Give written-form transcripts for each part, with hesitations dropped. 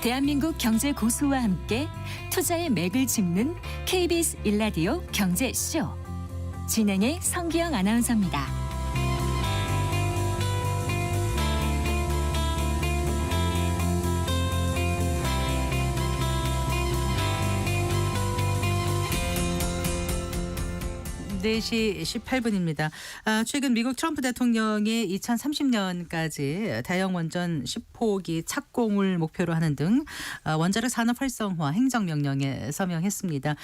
대한민국 경제 고수와 함께 투자의 맥을 짚는 KBS 일라디오 경제쇼. 진행의 성기영 아나운서입니다. 네 시 18분입니다. 최근 미국 트럼프 대통령이 2030년까지 대형 원전 10호기 착공을 목표로 하는 등 원자력 산업 활성화 행정명령에 서명했습니다.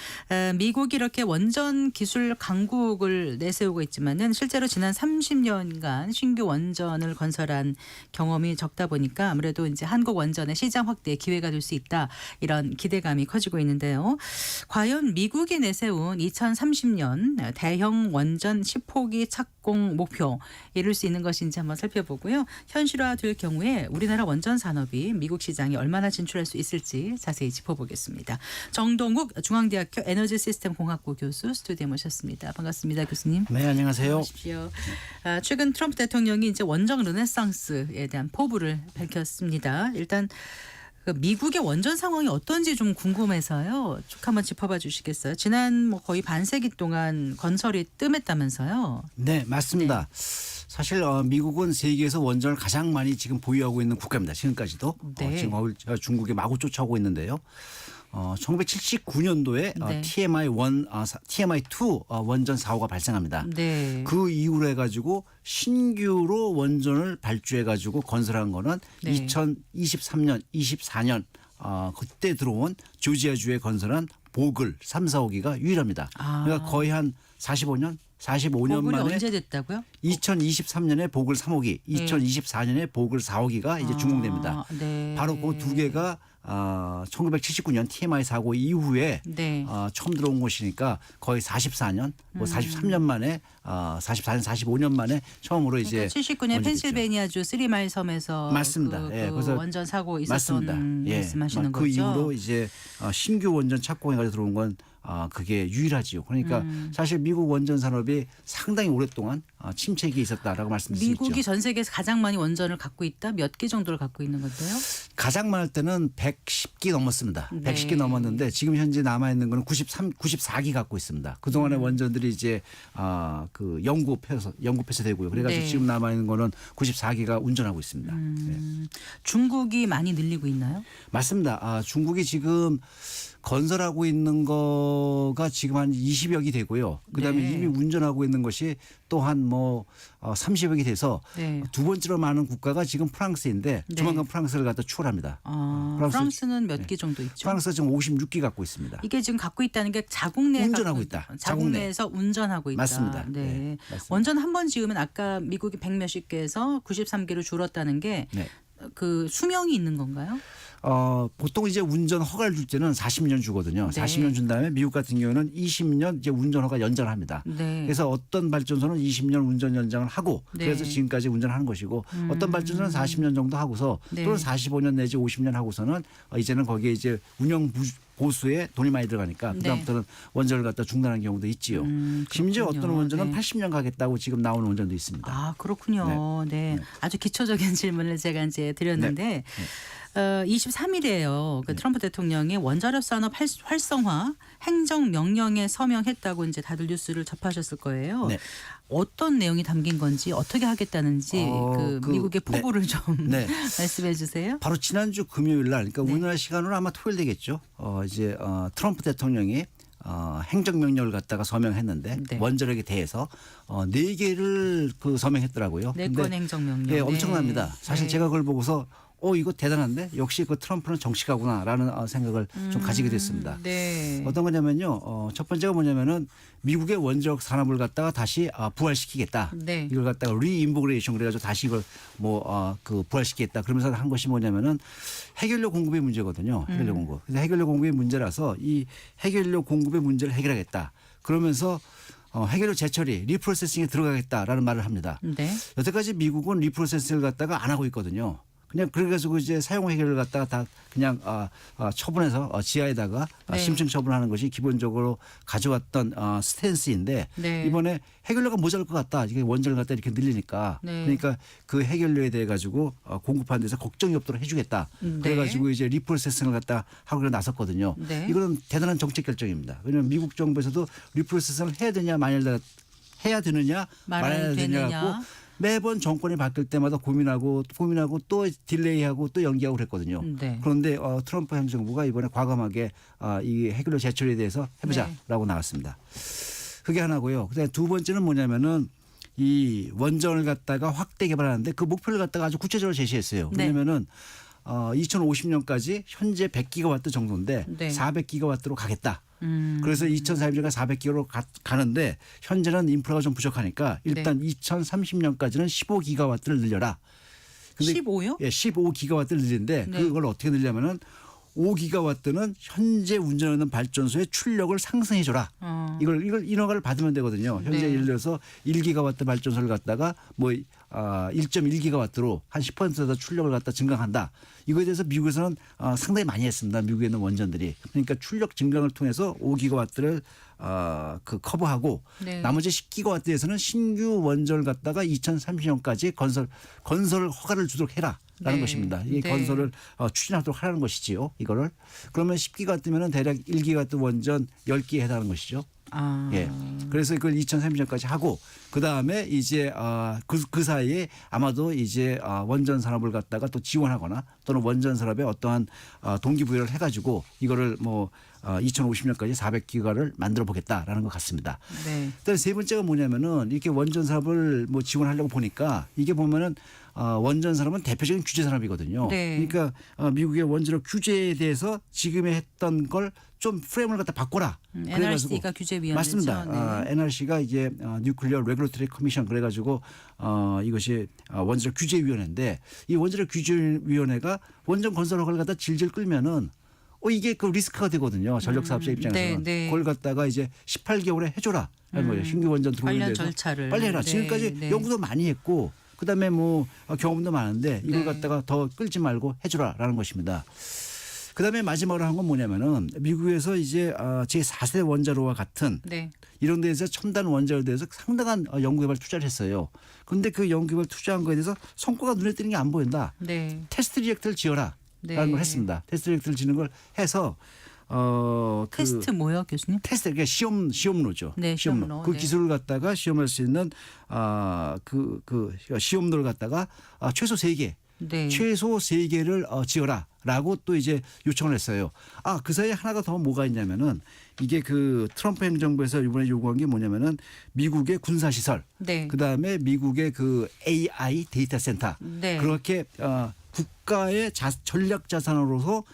미국이 이렇게 원전 기술 강국을 내세우고 있지만은 실제로 지난 30년간 신규 원전을 건설한 경험이 적다 보니까 아무래도 이제 한국 원전의 시장 확대에 기회가 될 수 있다, 이런 기대감이 커지고 있는데요. 과연 미국이 내세운 2030년 대형 원전 10호기 착공 목표 이룰 수 있는 것인지 한번 살펴보고요. 현실화될 경우에 우리나라 원전 산업이 미국 시장에 얼마나 진출할 수 있을지 자세히 짚어보겠습니다. 정동욱 중앙대학교 에너지시스템공학부 교수 스튜디오에 모셨습니다. 반갑습니다, 교수님. 네, 안녕하세요. 안녕하십시오. 최근 트럼프 대통령이 이제 원전 르네상스에 대한 포부를 밝혔습니다. 일단 미국의 원전 상황이 어떤지 좀 궁금해서요. 쭉 한번 짚어봐 주시겠어요? 지난 거의 반세기 동안 건설이 뜸했다면서요? 네, 맞습니다. 사실 미국은 세계에서 원전을 가장 많이 지금 보유하고 있는 국가입니다. 지금까지도. 네. 지금 중국에 마구 쫓아오고 있는데요. 1979년도에 네. TMI2 원전 사고가 발생합니다. 네. 그 이후로 해가지고 신규로 원전을 발주해가지고 건설한 거는 네. 2023년, 24년 그때 들어온 조지아주에 건설한 보글 3, 4호기가 유일합니다. 그러니까 거의 한 45년 보글이 만에 언제 됐다고요? 2023년에 보글 3호기, 2024년에 보글 4호기가 이제 준공됩니다. 네. 바로 그 두 개가 1979년 TMI 사고 이후에 네. 처음 들어온 것이니까 거의 44년, 43년 만에 44년, 45년 만에 처음으로 이제 79년 펜실베니아주 3마일 섬에서 맞습니다. 예, 그래서 원전 사고 있었던 맞습니다. 예, 말씀하시는 그 거죠? 이후로 이제 신규 원전 착공해가지고 들어온 건 그게 유일하지요. 그러니까 사실 미국 원전 산업이 상당히 오랫동안 침체기에 있었다라고 말씀드릴 수 있죠. 미국이 전 세계에서 가장 많이 원전을 갖고 있다? 몇 개 정도를 갖고 있는 건데요? 가장 많을 때는 110기 넘었습니다. 네. 110기 넘었는데 지금 현재 남아 있는 거는 94기 갖고 있습니다. 그 동안의 원전들이 이제 그 영구 폐쇄되고요. 그래가지고 네. 지금 남아 있는 거는 94기가 운전하고 있습니다. 네. 중국이 많이 늘리고 있나요? 맞습니다. 중국이 지금 건설하고 있는 거가 지금 한 20여기 되고요. 그다음에 네. 이미 운전하고 있는 것이 또한 30여기 돼서 네. 두 번째로 많은 국가가 지금 프랑스인데 네. 조만간 프랑스를 갖다 추월합니다. 프랑스는 몇 기 정도 있죠? 프랑스가 지금 56기 갖고 있습니다. 이게 지금 갖고 있다는 게 자국 내에 운전하고 있다. 자국 내에서 운전하고 있다. 맞습니다. 네. 네, 맞습니다. 원전 한 번 지으면 아까 미국이 100몇십 개에서 93개로 줄었다는 게 네. 그 수명이 있는 건가요? 보통 이제 운전 허가를 줄 때는 40년 주거든요. 네. 40년 준 다음에 미국 같은 경우는 20년 이제 운전 허가 연장을 합니다. 네. 그래서 어떤 발전소는 20년 운전 연장을 하고 네. 그래서 지금까지 운전하는 것이고 어떤 발전소는 40년 정도 하고서 네. 또는 45년 내지 50년 하고서는 이제는 거기에 이제 운영 보수에 돈이 많이 들어가니까 네. 그다음부터는 원전을 갖다 중단하는 경우도 있지요. 심지어 그렇군요. 어떤 원전은 네. 80년 가겠다고 지금 나오는 원전도 있습니다. 아, 그렇군요. 네. 아주 기초적인 질문을 제가 이제 드렸는데 23일에요. 그 트럼프 대통령이 원자력 산업 활성화 행정 명령에 서명했다고 이제 다들 뉴스를 접하셨을 거예요. 네. 어떤 내용이 담긴 건지 어떻게 하겠다는지 그 미국의 포부를 좀 네. 말씀해 주세요. 바로 지난주 금요일 날, 그러니까 네. 우리나라 시간으로 아마 토요일 되겠죠. 이제 트럼프 대통령이 행정명령을 갖다가 서명했는데 네. 원자력에 대해서 4개를 그 서명했더라고요. 네 건 행정명령. 예, 엄청납니다. 사실 네. 제가 그걸 보고서 이거 대단한데 역시 그 트럼프는 정치가구나라는 생각을 좀 가지게 됐습니다. 네. 어떤 거냐면요. 첫 번째가 뭐냐면은 미국의 원자력 산업을 갖다가 다시 부활시키겠다. 네. 이걸 갖다가 리인보그레이션 그래가지고 다시 이걸 부활시키겠다. 그러면서 한 것이 뭐냐면은 해결료 공급의 문제거든요. 해결료 공급. 그래서 해결료 공급의 문제라서 이 해결료 공급의 문제를 해결하겠다. 그러면서 해결료 재처리, 리프로세싱에 들어가겠다라는 말을 합니다. 네. 여태까지 미국은 리프로세싱을 갖다가 안 하고 있거든요. 그냥 그래가지고 이제 사용 해결을 갖다가 다 그냥 처분해서 지하에다가 네. 심층 처분하는 것이 기본적으로 가져왔던 스탠스인데 네. 이번에 해결료가 모자랄 것 같다. 이게 원전을 갖다 이렇게 늘리니까 네. 그러니까 그 해결료에 대해 가지고 공급하는 데서 걱정이 없도록 해주겠다. 네. 그래가지고 이제 리프로세싱을 갖다 하고 나섰거든요. 네. 이거는 대단한 정책 결정입니다. 왜냐하면 미국 정부에서도 리프로세싱을 해야 되냐 해야 되느냐 말아야 되냐 갖고 매번 정권이 바뀔 때마다 고민하고 또 딜레이하고 또 연기하고 그랬거든요. 네. 그런데 트럼프 행정부가 이번에 과감하게 이 해결료 제철에 대해서 해보자라고 나왔습니다. 그게 하나고요. 그다음에 두 번째는 뭐냐면은 이 원전을 갖다가 확대 개발하는데 그 목표를 갖다가 아주 구체적으로 제시했어요. 네. 왜냐면은 2050년까지 현재 100기가와트 정도인데 네. 400기가와트로 가겠다. 그래서 2040년까지 400기가로 가는데 현재는 인프라가 좀 부족하니까 일단 2030년까지는 15기가와트를 늘려라. 근데 15요? 예, 15기가와트를 늘리는데 네. 그걸 어떻게 늘려면은 5기가와트는 현재 운전하는 발전소의 출력을 상승해 줘라. 이걸 인허가를 받으면 되거든요. 현재 네. 예를 들어서 1기가와트 발전소를 갖다가 뭐 1.1기가와트로 한 10%더 출력을 갖다 증강한다. 이거에 대해서 미국에서는 상당히 많이 했습니다. 미국에 있는 원전들이. 그러니까 출력 증강을 통해서 5기가와트를 그 커버하고 네. 나머지 10기가와트에서는 신규 원전을 갖다가 2030년까지 건설 허가를 주도록 해라. 라는 네. 것입니다. 이 네. 건설을 추진하도록 하라는 것이지요. 이거를. 그러면 10기가와트면 대략 1기가와트 원전 10기에 해당하는 것이죠. 예. 그래서 그걸 2030년까지 하고 그다음에 이제 그 사이에 아마도 이제 원전 산업을 갖다가 또 지원하거나 또는 원전 산업에 어떠한 동기부여를 해가지고 이거를 뭐 2050년까지 400기가를 만들어 보겠다라는 것 같습니다. 네. 그다음에 세 번째가 뭐냐면은 이렇게 원전 산업을 뭐 지원하려고 보니까 이게 보면은 원전 산업은 대표적인 규제 산업이거든요. 네. 그러니까 미국의 원자력 규제에 대해서 지금에 했던 걸 좀 프레임을 갖다 바꿔라. NRC가 규제위원회죠. 맞습니다. 네. NRC가 이제 뉴클리어 레귤레터리 커미션 그래가지고 이것이 원자력 규제위원회인데 이 원자력 규제위원회가 원전 건설 허가를 갖다 질질 끌면은 이게 그 리스크가 되거든요. 전력 사업자 입장에서는 네, 네. 그걸 갖다가 이제 18개월에 해줘라 하는 거예요. 신규 원전 들어오는 관련 데서 절차를. 빨리 해라. 네, 지금까지 네. 연구도 많이 했고 그다음에 뭐 경험도 많은데 이걸 네. 갖다가 더 끌지 말고 해줘라라는 것입니다. 그다음에 마지막으로 한 건 뭐냐면은 미국에서 이제 제4세대 원자로와 같은 네. 이런 데에서 첨단 원자로에 대해서 상당한 연구개발 투자를 했어요. 그런데 그 연구개발 투자한 거에 대해서 성과가 눈에 띄는 게 안 보인다. 네. 테스트 리액터를 지어라. 네. 라는 걸 했습니다. 테스트 리액터를 지는 걸 해서 테스트 뭐요, 교수님? 테스트 그러니까 시험로죠. 네, 시험로. 그 네. 기술을 갖다가 시험할 수 있는 그 시험로를 갖다가 최소 3개 네. 최소 3개를 지어라라고 또 이제 요청을 했어요. 그 사이에 하나가 더 뭐가 있냐면은 이게 그 트럼프 행정부에서 이번에 요구한 게 뭐냐면은 미국의 군사 시설, 네. 그다음에 미국의 그 AI 데이터 센터 네. 그렇게 국가의 전략 자산으로서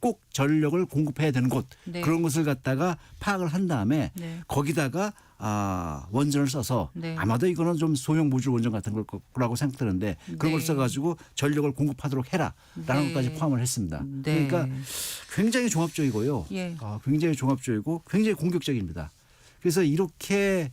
꼭 전력을 공급해야 되는 곳 네. 그런 것을 갖다가 파악을 한 다음에 네. 거기다가 원전을 써서 네. 아마도 이거는 좀 소형 모듈 원전 같은 거라고 생각되는데 그런 걸 네. 써가지고 전력을 공급하도록 해라라는 네. 것까지 포함을 했습니다. 네. 그러니까 굉장히 종합적이고요. 예. 굉장히 종합적이고 굉장히 공격적입니다. 그래서 이렇게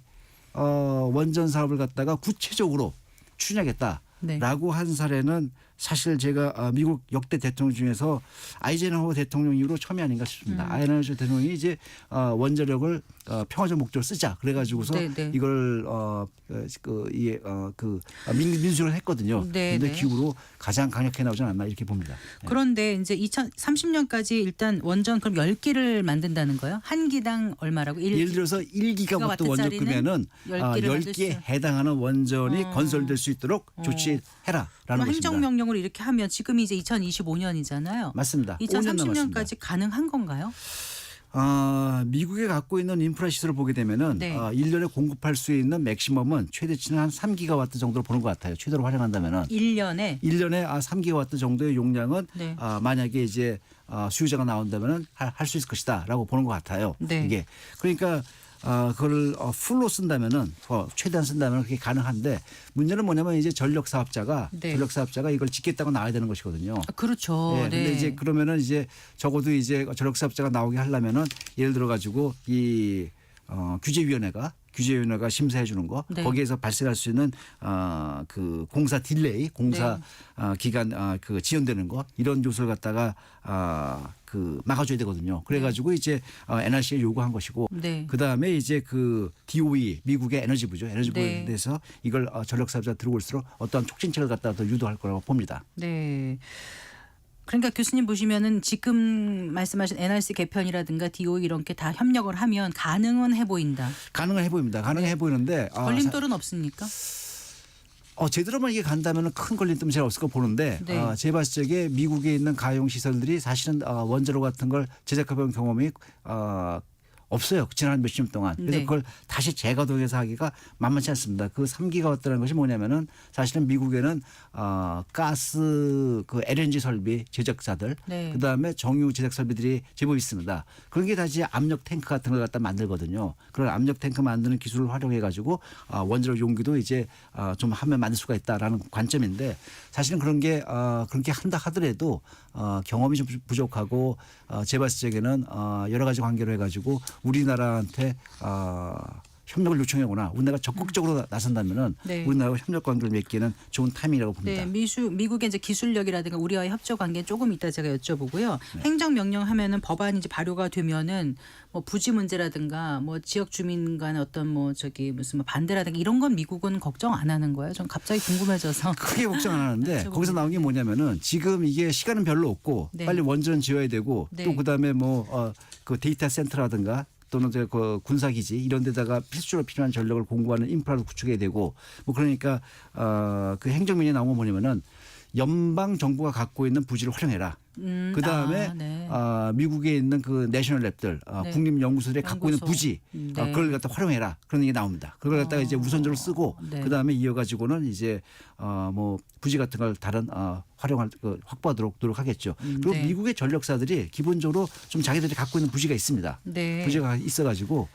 원전 사업을 갖다가 구체적으로 추진하겠다라고 네. 한 사례는 사실 제가 미국 역대 대통령 중에서 아이젠하워 대통령 이후로 처음이 아닌가 싶습니다. 아이젠하워 대통령이 이제 원자력을 평화적 목적으로 쓰자 그래가지고서 네, 네. 이걸 민주를 했거든요. 네, 그런데 네. 기후로 가장 강력하게 나오지 않았나 이렇게 봅니다. 네. 그런데 이제 2030년까지 일단 원전 그럼 10기를 만든다는 거예요? 한 기당 얼마라고? 예를 들어서 1기가와트 원전 기가와트짜리는 끄면은 10기를 만들 수 10개에 있어요. 해당하는 원전이 건설될 수 있도록 조치해라라는 그럼 것입니다. 행정명령으로 이렇게 하면 지금이 이제 2025년이잖아요. 맞습니다. 5년 남았습니다. 2030년까지 가능한 건가요? 미국에 갖고 있는 인프라 시설을 보게 되면은 네. 1년에 공급할 수 있는 맥시멈은 최대치는 한 3기가와트 정도로 보는 것 같아요. 최대로 활용한다면은 1년에 1년에 3기가와트 정도의 용량은 네. 만약에 이제 수요자가 나온다면은 할 수 있을 것이다라고 보는 것 같아요. 네. 이게 그러니까 그걸 풀로 쓴다면은 최대한 쓴다면 그게 가능한데 문제는 뭐냐면 이제 전력 사업자가 네. 이걸 짓겠다고 나와야 되는 것이거든요. 그렇죠. 예, 네. 근데 이제 그러면은 이제 적어도 이제 전력 사업자가 나오게 하려면은 예를 들어 가지고 이 규제위원회가 규제 위원회가 심사해 주는 거 네. 거기에서 발생할 수 있는 그 공사 딜레이, 공사 기간 그 지연되는 거 이런 요소를 갖다가 그 막아줘야 되거든요. 그래가지고 이제 NRC에 요구한 것이고 네. 그 다음에 이제 그 DOE 미국의 에너지부죠. 에너지부에 네. 대해서 이걸 전력 사업자 들어올수록 어떠한 촉진책을 갖다가 더 유도할 거라고 봅니다. 네. 그러니까 교수님 보시면은 지금 말씀하신 NRC 개편이라든가 DOE 이런 게 다 협력을 하면 가능은 해 보인다. 가능해 보입니다. 가능해 보이는데 걸림돌은 없습니까? 제대로만 이게 간다면 큰 걸림돌은 잘 없을 거 보는데 네. 제 봤을 적에 미국에 있는 가용 시설들이 사실은 원자로 같은 걸 제작해본 경험이 없어요. 지난 몇십 년 동안. 그래서 네. 그걸 다시 재가동해서 하기가 만만치 않습니다. 그 3기가와트라는 것이 뭐냐면은 사실은 미국에는 가스 그 LNG 설비 제작사들 네. 그다음에 정유 제작 설비들이 제법 있습니다. 그런 게 다시 압력 탱크 같은 걸 갖다 만들거든요. 그런 압력 탱크 만드는 기술을 활용해 가지고 원자로 용기도 이제 좀 하면 만들 수가 있다라는 관점인데 사실은 그런 게 그렇게 한다 하더라도 경험이 좀 부족하고 제 봤을 적에는 여러 가지 관계로 해가지고 우리나라한테 협력을 요청하거나 우리나라가 적극적으로 나선다면은 네. 우리나라와 협력 관계를 맺기에는 좋은 타이밍이라고 봅니다. 네, 미국의 이제 기술력이라든가 우리와의 협조 관계 조금 이따 제가 여쭤보고요. 행정명령 하면은 법안이 이제 발효가 되면은 뭐 부지 문제라든가 뭐 지역 주민 간의 어떤 뭐 저기 무슨 뭐 반대라든가 이런 건 미국은 걱정 안 하는 거예요. 전 갑자기 궁금해져서. 크게 걱정 안 하는데 거기서 나온 게 뭐냐면은 지금 이게 시간은 별로 없고 네. 빨리 원전 지어야 되고 네. 또 그다음에 뭐 그 데이터 센터라든가 또는 그 군사기지 이런 데다가 필수로 필요한 전력을 공급하는 인프라를 구축해야 되고 뭐 그러니까 그 행정면에 나온 건 뭐냐면은 연방 정부가 갖고 있는 부지를 활용해라. 그 다음에 네. 미국에 있는 그 내셔널 랩들 네. 국립 연구소들이 갖고 있는 연구소. 부지 네. 그걸 갖다 활용해라 그런 얘기 나옵니다. 그걸 갖다가 이제 우선적으로 쓰고 네. 그 다음에 이어가지고는 이제 뭐 부지 같은 걸 다른 활용할 확보하도록 노력하겠죠. 그리고 네. 미국의 전력사들이 기본적으로 좀 자기들이 갖고 있는 부지가 있습니다. 네. 부지가 있어가지고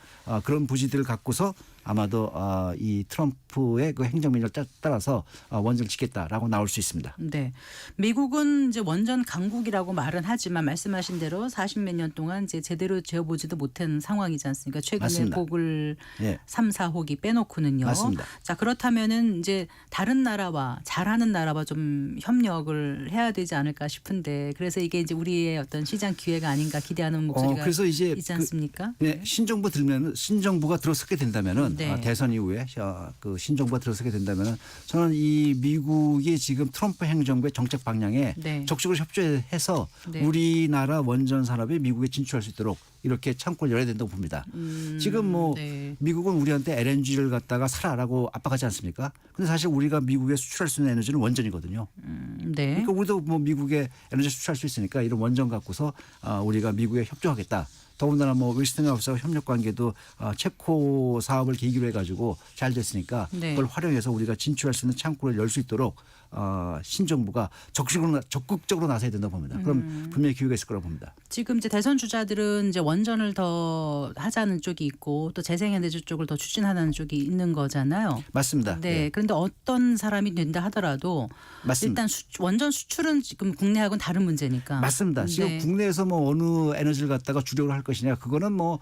그런 부지들을 갖고서 아마도 이 트럼프의 그 행정명령을 따라서 원전을 짓겠다라고 나올 수 있습니다. 네. 미국은 이제 원전 강국이라고 말은 하지만 말씀하신 대로 40몇 년 동안 이제 제대로 지어보지도 못한 상황이지 않습니까? 최근에 맞습니다. 보글 예. 3, 4호기 빼놓고는요. 맞습니다. 자, 그렇다면은 이제 다른 나라와 잘하는 나라와 좀 협력을 해야 되지 않을까 싶은데 그래서 이게 이제 우리의 어떤 시장 기회가 아닌가 기대하는 목소리가 그래서 이제 있지 않습니까? 네, 신정부가 들어서게 된다면은 네. 대선 이후에 그 신정부가 들어서게 된다면은 저는 이 미국이 지금 트럼프 행정부의 정책 방향에 네. 적극적으로 협조해서 네. 우리나라 원전 산업이 미국에 진출할 수 있도록 이렇게 창구를 열어야 된다고 봅니다. 지금 뭐 네. 미국은 우리한테 LNG를 갖다가 사라라고 압박하지 않습니까? 근데 사실 우리가 미국에 수출할 수 있는 에너지는 원전이거든요. 네. 그러니까 우리도 뭐 미국에 에너지 수출할 수 있으니까 이런 원전 갖고서 우리가 미국에 협조하겠다. 더군다나 뭐 웨스팅하우스와 협력 관계도 체코 사업을 계기로 해가지고 잘 됐으니까 네. 그걸 활용해서 우리가 진출할 수 있는 창구를 열 수 있도록 신정부가 적극적으로 나서야 된다고 봅니다. 그럼 분명히 기회가 있을 거라고 봅니다. 지금 이제 대선 주자들은 이제 원전을 더 하자는 쪽이 있고 또 재생에너지 쪽을 더 추진하는 쪽이 있는 거잖아요. 맞습니다. 네. 그런데 어떤 사람이 된다 하더라도 맞습니다. 일단 원전 수출은 지금 국내하고는 다른 문제니까. 맞습니다. 지금 네. 국내에서 뭐 어느 에너지를 갖다가 주력을 할 것이냐 그거는 뭐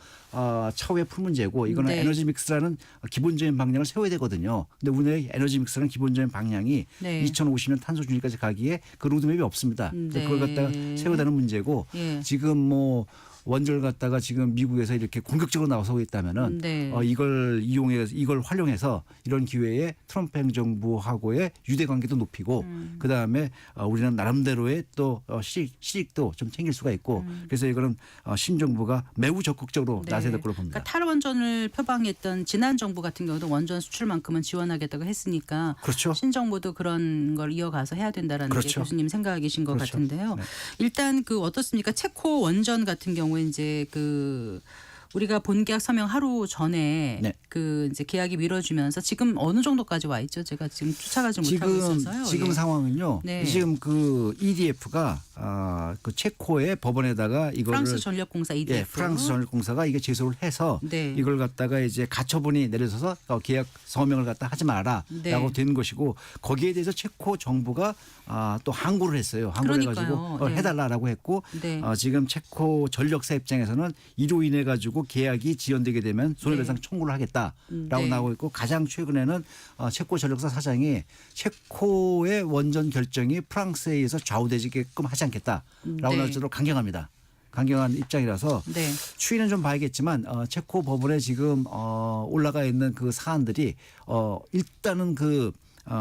차후에 풀 문제고 이거는 네. 에너지 믹스라는 기본적인 방향을 세워야 되거든요. 근데 우리의 에너지 믹스라는 기본적인 방향이 네. 2050년 탄소 중립까지 가기에 그 로드맵이 없습니다. 네. 그걸 갖다가 세우다는 문제고 예. 지금 뭐 원전을 갖다가 지금 미국에서 이렇게 공격적으로 나서고 있다면은 네. 이걸 이용해서 이걸 활용해서 이런 기회에 트럼프 행정부하고의 유대 관계도 높이고 그 다음에 우리는 나름대로의 또 실익도 좀 챙길 수가 있고 그래서 이거는 신정부가 매우 적극적으로 네. 나서야 될 거로 봅니다. 그러니까 탈원전을 표방했던 지난 정부 같은 경우도 원전 수출만큼은 지원하겠다고 했으니까 그렇죠. 신정부도 그런 걸 이어가서 해야 된다라는 게 그렇죠. 교수님 생각이신 것 그렇죠. 같은데요. 네. 일단 그 어떻습니까? 체코 원전 같은 경우에 이제 그 우리가 본계약 서명 하루 전에 네. 그 이제 계약이 미뤄지면서 지금 어느 정도까지 와 있죠? 제가 지금 쫓아가지 못하고 있어서요. 지금 예. 상황은요. 네. 지금 그 EDF가 그 체코의 법원에다가 이거를 프랑스 전력공사 EDF. 예, 프랑스 전력공사가 이게 제소를 해서 네. 이걸 갖다가 이제 가처분이 내려져서 계약 서명을 갖다 하지 마라라고 네. 된 것이고 거기에 대해서 체코 정부가 또 항고를 했어요. 항고를 해가지고 그러니까요. 네. 해달라라고 했고 네. 지금 체코 전력사 입장에서는 이로 인해 가지고 그리고 계약이 지연되게 되면 손해배상 청구를 하겠다라고 네. 나오고 있고 가장 최근에는 체코 전력사 사장이 체코의 원전 결정이 프랑스에 의해서 좌우되게끔 하지 않겠다라고 네. 할 정도로 강경합니다. 강경한 입장이라서 네. 추이는 좀 봐야겠지만 체코 법원에 지금 올라가 있는 그 사안들이 일단은 그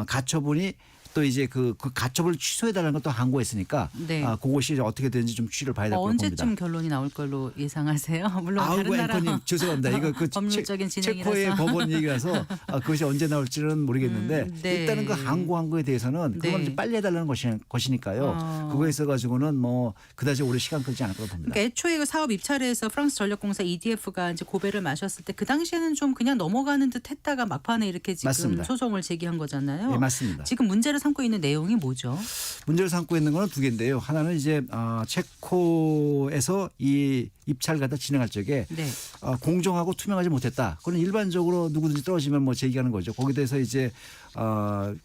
가처분이 또 이제 그 가처분을 취소해달라는 것도 항고했으니까 네. 그것이 어떻게 되는지 좀 추이를 봐야 될 것 같습니다. 언제쯤 결론이 나올 걸로 예상하세요? 물론 다른 아이고 나라 앵커님 죄송합니다. 이거 그 법률적인 진행이라서. 체코의 법원 얘기라서 그것이 언제 나올지는 모르겠는데 네. 일단은 그 항고한 거에 대해서는 그건 네. 이제 빨리 해달라는 것이니까요. 그거에 있어 가지고는 뭐 그다지 오래 시간 끌지 않을 거라 봅니다. 그러니까 애초에 그 사업 입찰에서 프랑스 전력공사 EDF가 이제 고배를 마셨을 때 그 당시에는 좀 그냥 넘어가는 듯 했다가 막판에 이렇게 지금 맞습니다. 소송을 제기한 거잖아요. 네, 맞습니다. 지금 문제를 삼고 있는 내용이 뭐죠? 문제를 삼고 있는 거는 두 개인데요. 하나는 이제 체코에서 이 입찰을 갖다 진행할 적에 네. 공정하고 투명하지 못했다. 그건 일반적으로 누구든지 떨어지면 뭐 제기하는 거죠. 거기에 대해서 이제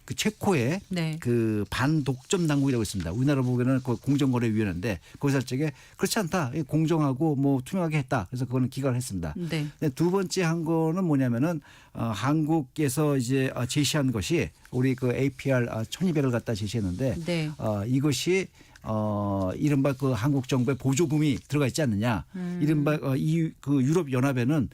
그 체코의 네. 그 반독점 당국이라고 있습니다. 우리나라 보기에는 그 공정거래위원회인데 거기서 할 적에 그렇지 않다. 공정하고 뭐 투명하게 했다. 그래서 그거는 기각을 했습니다. 네. 근데 두 번째 한 거는 뭐냐면은 한국에서 이제 제시한 것이 우리 그 APR 1200을 갖다 제시했는데 네. 이것이 이른바 그 한국 정부의 보조금이 들어가 있지 않느냐. 이른바 그 유럽 연합에는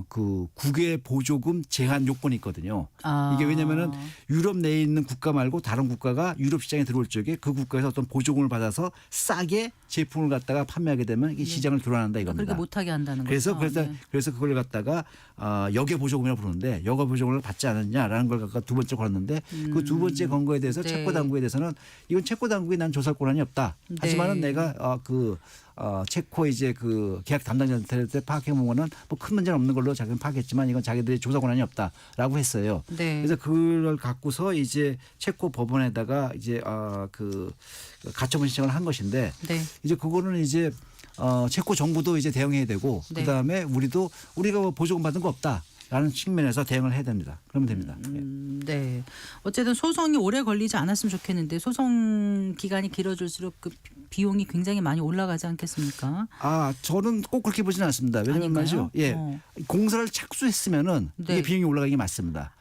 그 국외 보조금 제한 요건이 있거든요. 이게 왜냐면은 유럽 내에 있는 국가 말고 다른 국가가 유럽 시장에 들어올 적에 그 국가에서 어떤 보조금을 받아서 싸게 제품을 갖다가 판매하게 되면 이게 시장을 교란한다 이겁니다. 그렇게 못하게 한다는 그래서 거죠. 네. 그래서 그걸 갖다가 역외 보조금이라고 부르는데 역외 보조금을 받지 않았냐라는 걸 갖다가 두 번째 걸었는데 그 두 번째 건 거에 대해서 네. 체코 당국에 대해서는 이건 체코 당국이 난 조사 권한이 없다. 하지만은 네. 내가 체코 이제 그 계약 담당자한테 파악해 보면은 뭐 큰 문제는 없는 걸로 자기는 파악했지만 이건 자기들이 조사 권한이 없다라고 했어요. 네. 그래서 그걸 갖고서 이제 체코 법원에다가 이제 그 가처분 신청을 한 것인데 네. 이제 그거는 이제 체코 정부도 이제 대응해야 되고 네. 그다음에 우리가 뭐 보조금 받은 거 없다라는 측면에서 대응을 해야 됩니다. 그러면 됩니다. 네. 어쨌든 소송이 오래 걸리지 않았으면 좋겠는데 소송 기간이 길어질수록 그 비용이 굉장히 많이 올라가지 않겠습니까? 저는 꼭 그렇게 보지는 않습니다. 왜냐면 아닌가요? 말이죠. 예. 공사를 착수했으면은 네. 이게 비용이 올라가는 게 맞습니다.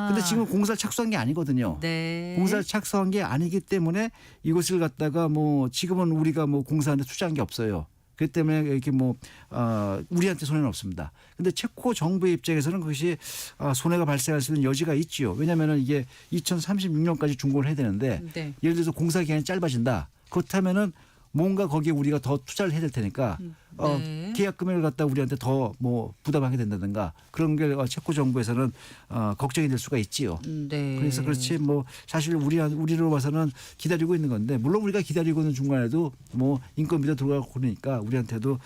근데 지금 공사를 착수한 게 아니거든요. 네. 공사를 착수한 게 아니기 때문에 이것을 갖다가 뭐 지금은 우리가 뭐 공사하는데 투자한 게 없어요. 그렇기 때문에 이렇게 뭐 우리한테 손해는 없습니다. 근데 체코 정부의 입장에서는 그것이 손해가 발생할 수 있는 여지가 있지요. 왜냐하면 이게 2036년까지 준공을 해야 되는데 네. 예를 들어서 공사 기간이 짧아진다. 그렇다면은 뭔가 거기에 우리가 더 투자를 해야 될 테니까 네. 계약 금액을 갖다 우리한테 더 뭐 부담하게 된다든가 그런 게 체코 정부에서는 걱정이 될 수가 있지요. 네. 그래서 그렇지 뭐 사실 우리로 봐서는 기다리고 있는 건데 물론 우리가 기다리고 있는 중간에도 뭐 인건비도 들어가고 그러니까 우리한테도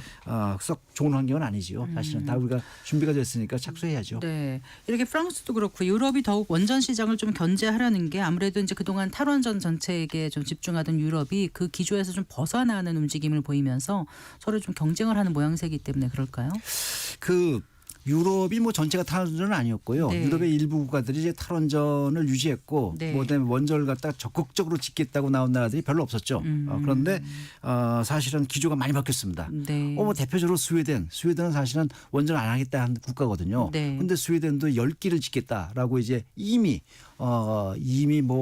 썩 좋은 환경은 아니지요. 사실은 다 우리가 준비가 됐으니까 착수해야죠. 네. 이렇게 프랑스도 그렇고 유럽이 더욱 원전 시장을 좀 견제하려는 게 아무래도 이제 그동안 탈원전 정책에 좀 집중하던 유럽이 그 기조에서 좀 벗어나는 움직임을 보이면서 서로 좀 경쟁을 하는 모양새이기 때문에 그럴까요? 그 유럽이 뭐 전체가 탈원전은 아니었고요. 네. 유럽의 일부 국가들이 이제 탈원전을 유지했고 네. 그다음에 원전을 갖다 적극적으로 짓겠다고 나온 나라들이 별로 없었죠. 그런데 사실은 기조가 많이 바뀌었습니다. 네. 뭐 대표적으로 스웨덴은 사실은 원전 안 하겠다 한 국가거든요. 네. 그런데 스웨덴도 10기를 짓겠다라고 이제 이미 뭐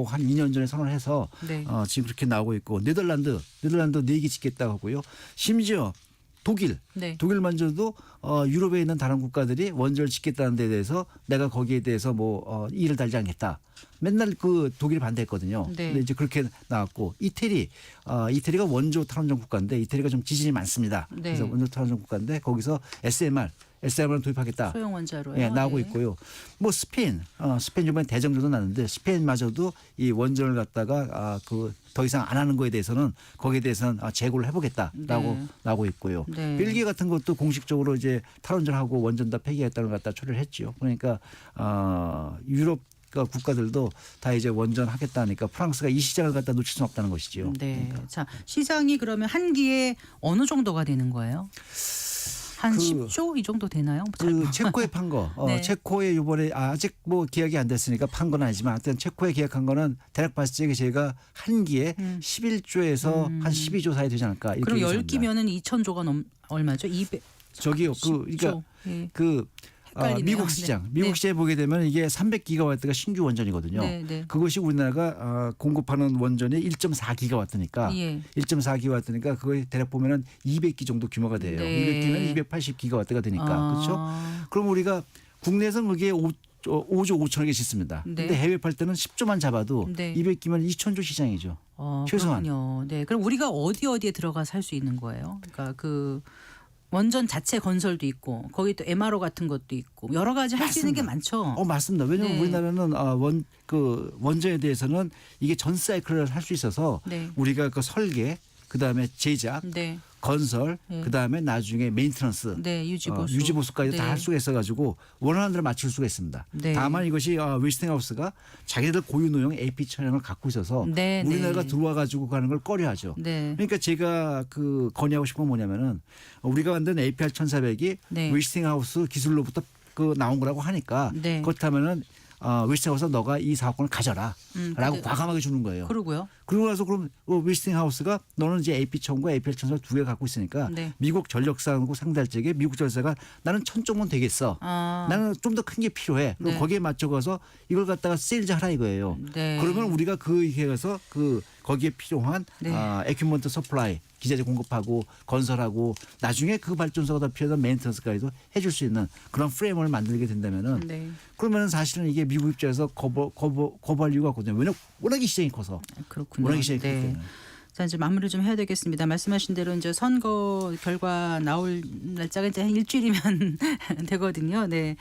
한 2년 전에 선언해서 네. 지금 그렇게 나오고 있고 네덜란드 4기 짓겠다고 하고요. 심지어 네. 독일만저도 유럽에 있는 다른 국가들이 원전을 짓겠다는 데 대해서 내가 거기에 대해서 뭐 이를 달지 않겠다. 맨날 그 독일이 반대했거든요. 네. 근데 이제 그렇게 나왔고 이태리가 원조 탈원전 국가인데 이태리가 좀 지진이 많습니다. 네. 그래서 원조 탈원전 국가인데 거기서 SMR을 도입하겠다. 소형 원자로요. 예, 나오고 네. 있고요. 뭐 스페인 이번에 대정전도 났는데 스페인마저도 이 원전을 갖다가 더 이상 안 하는 거에 대해서는 거기에 대해서는 재고를 해보겠다라고 네. 나오고 있고요. 네. 벨기에 같은 것도 공식적으로 이제 탈원전하고 원전 다 폐기했다는 걸 갖다 처리를 했죠. 그러니까 유럽 국가들도 다 이제 원전하겠다니까 프랑스가 이 시장을 갖다 놓칠 수는 없다는 것이지요. 네. 그러니까. 자, 시장이 그러면 한 기에 어느 정도가 되는 거예요? 한 10조 이 정도 되나요? 그 체코에 판 거, 네. 체코에 이번에 아직 뭐 계약이 안 됐으니까 판 건 아니지만 하여튼 체코에 계약한 거는 대략 봤을 때 제가 한 기에 11조에서 한 12조 사이 되지 않을까 이렇게 그럼 예상합니다. 10기면은 2,000조가 얼마죠? 저기요. 그러니까 예. 헷갈리네요. 미국 시장, 네. 미국 네. 시장에 보게 되면 이게 300기가와트가 신규 원전이거든요. 네, 네. 그것이 우리나라가 공급하는 원전이 1.4기가와트니까 예. 1.4기가와트니까 그거에 대략 보면은 200기 정도 규모가 돼요. 네. 200기면 280기가와트가 되니까 그렇죠. 아. 그럼 우리가 국내에서는 그게 5조 5천억에 짓습니다. 네. 근데 해외 팔 때는 10조만 잡아도 네. 200기면 2천조 시장이죠. 최소한. 그렇군요. 네. 그럼 우리가 어디에 들어가서 할 수 있는 거예요? 그러니까 그 원전 자체 건설도 있고 거기 또 MRO 같은 것도 있고 여러 가지 할 수 있는 게 많죠. 맞습니다. 왜냐하면 네. 우리나라는 원전에 대해서는 이게 전 사이클을 할 수 있어서 네. 우리가 그 설계, 그다음에 제작, 네. 건설, 네. 그다음에 나중에 메인터넌스, 네. 유지보수. 유지보수까지 네. 다 할 수가 있어가지고 원하는 대로 맞출 수가 있습니다. 네. 다만 이것이 웨스팅하우스가 자기들 고유노용 AP 차량을 갖고 있어서 네, 우리나라가 네. 들어와 가지고 가는 걸 꺼려하죠. 네. 그러니까 제가 건의하고 싶은 건 뭐냐면은 우리가 만든 APR 1400이 네. 웨스팅하우스 기술로부터 나온 거라고 하니까 네. 그렇다면은 웨스팅하우스 너가 이 사업권을 가져라라고 근데- 과감하게 주는 거예요. 그러고요. 그러고 나서 그럼 웨스팅하우스가 너는 이제 AP1000과 APL 1000을 두 개 갖고 있으니까 네. 미국 전력사하고 상대할 적에 미국 전력사가 나는 1000쪽만 되겠어. 아. 나는 좀 더 큰 게 필요해. 그럼 네. 거기에 맞춰가서 이걸 갖다가 세일즈 하라 이거예요. 네. 그러면 우리가 그에서 거기에 필요한 네. 에큐먼트 서플라이 기자재 공급하고 건설하고 나중에 그 발전소가 더 필요한 메인터넌스까지도 해줄 수 있는 그런 프레임을 만들게 된다면은 네. 그러면은 사실은 이게 미국 입장에서 거부할 이유가 없거든요. 왜냐 워낙에 시장이 커서. 그렇군요. 워낙에 시장이 크기 네. 때문에. 자, 이제 마무리 좀 해야 되겠습니다. 말씀하신 대로 이제 선거 결과 나올 날짜가 이제 한 일주일이면 되거든요. 네.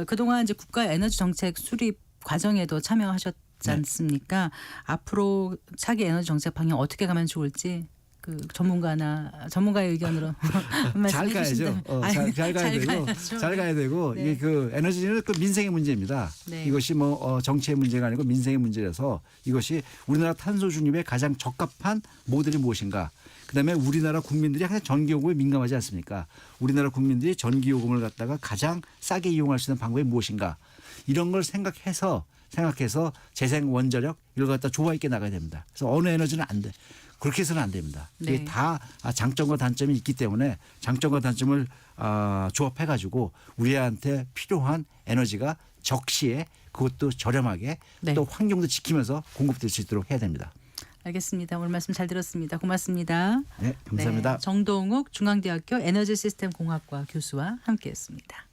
그동안 이제 국가 에너지 정책 수립 과정에도 참여하셨지 네. 않습니까? 앞으로 차기 에너지 정책 방향 어떻게 가면 좋을지 그 전문가의 의견으로 잘 가야죠. 잘 가야 되고 가야죠. 잘 가야 되고 네. 이게 그 에너지는 그 민생의 문제입니다. 네. 이것이 뭐 정치의 문제가 아니고 민생의 문제라서 이것이 우리나라 탄소 중립에 가장 적합한 모델이 무엇인가? 그다음에 우리나라 국민들이 항상 전기요금에 민감하지 않습니까? 우리나라 국민들이 전기요금을 갖다가 가장 싸게 이용할 수 있는 방법이 무엇인가? 이런 걸 생각해서 재생 원자력 이걸 갖다 조화 있게 나가야 됩니다. 그래서 어느 에너지는 안 돼. 그렇게 해서는 안 됩니다. 네. 이게 다 장점과 단점이 있기 때문에 장점과 단점을 조합해 가지고 우리한테 필요한 에너지가 적시에 그것도 저렴하게 네. 또 환경도 지키면서 공급될 수 있도록 해야 됩니다. 알겠습니다. 오늘 말씀 잘 들었습니다. 고맙습니다. 네, 감사합니다. 네, 정동욱 중앙대학교 에너지 시스템 공학과 교수와 함께했습니다.